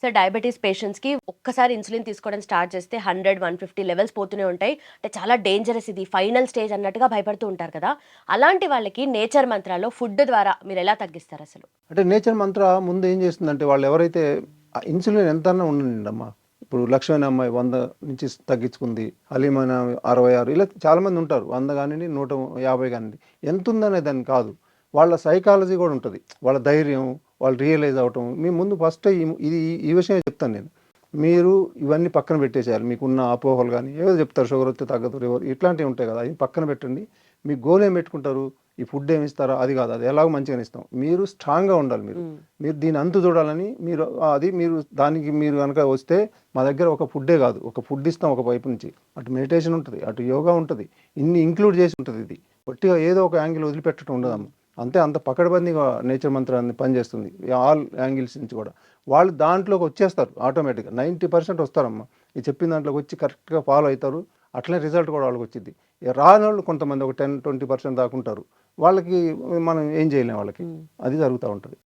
So diabetes పేషెంట్స్‌కి ఒక్కసారి insulin తీసుకోవడం స్టార్ట్ చేస్తే 100, 150 లెవెల్స్ పోతూనే ఉంటాయి. అంటే చాలా డేంజరస్ ఇది. ఫైనల్ స్టేజ్ అన్నట్టుగా భయపడుతూ ఉంటారు కదా! అలాంటి వాళ్ళకి నేచర్ మంత్రాలో ఫుడ్ ద్వారా మీరెలా తగ్గిస్తారసలు? అంటే నేచర్ మంత్ర ముందు ఏం చేస్తుందంటే వాళ్ళు ఎవరైతే ఇన్సులిన్ ఎంతన్నా ఉండనియండమ్మా. ఇప్పుడు లక్ష్మణ్ అమ్మాయి 100 నుంచి తగ్గించుకుంది. హలీం అనే ఆమె 66 ఇలా చాలామంది ఉంటారు. 100 కానియండి, 150 కానియండి. ఎంతుందనే దాన్ని కాదు. వాళ్ళ సైకాలజీ కూడా ఉంటది. వాళ్ళ ధైర్యం, వాళ్ళు రియలైజ్ అవ్వటం. మీ ముందు ఫస్ట్ ఇది ఈ విషయమే చెప్తాను నేను. మీరు ఇవన్నీ పక్కన పెట్టేసేయాలి. మీకున్న అపోహలు గానీ, ఏవో చెప్తారు షుగర్ వస్తే తగ్గదు, ఇట్లాంటివి ఉంటాయి కదా! అవి పక్కన పెట్టండి. మీ గోల్ ఏం పెట్టుకుంటారు? ఈ ఫుడ్ ఏమి ఇస్తారో అది కాదు. అది ఎలాగో మంచిగానే ఇస్తాం. మీరు స్ట్రాంగ్‌గా ఉండాలి మీరు. హ్మ్. మీరు దీని అంతు చూడాలని మీరు అది మీరు దానికి మీరు గనక వస్తే మా దగ్గర ఒక ఫుడ్డే కాదు. ఒక ఫుడ్ ఇస్తాం ఒక వైపు నుంచి. అటు మెడిటేషన్ ఉంటది. అటు యోగా ఉంటది. ఇన్ని ఇంక్లూడ్ చేసి ఉంటది ఇది. పొట్టిగా ఏదో ఒక యాంగిల్ వదిలిపెట్టడం ఉండదమ్మ. అంతే అంత పకడ్బందీగా నేచర్ మంత్రాన్ని పనిచేస్తుంది. ఆల్ యాంగిల్స్ నుంచి కూడా. వాళ్ళు దాంట్లోకి వచ్చేస్తారు ఆటోమేటిక్‌గా. 90% వస్తారమ్మ. ఈ చెప్పిన దాంట్లోకి వచ్చి కరెక్ట్‌గా ఫాలో అయితారు. అట్లనే రిజల్ట్ కూడా వాళ్ళకి వచ్చిద్ది. రానోళ్ళు కొంతమంది ఒక 10, 20% దాకా ఉంటారు. వాళ్ళకి మనం ఏం చేయలేం వాళ్ళకి. హ్మ్. అది జరుగుతా ఉంటది.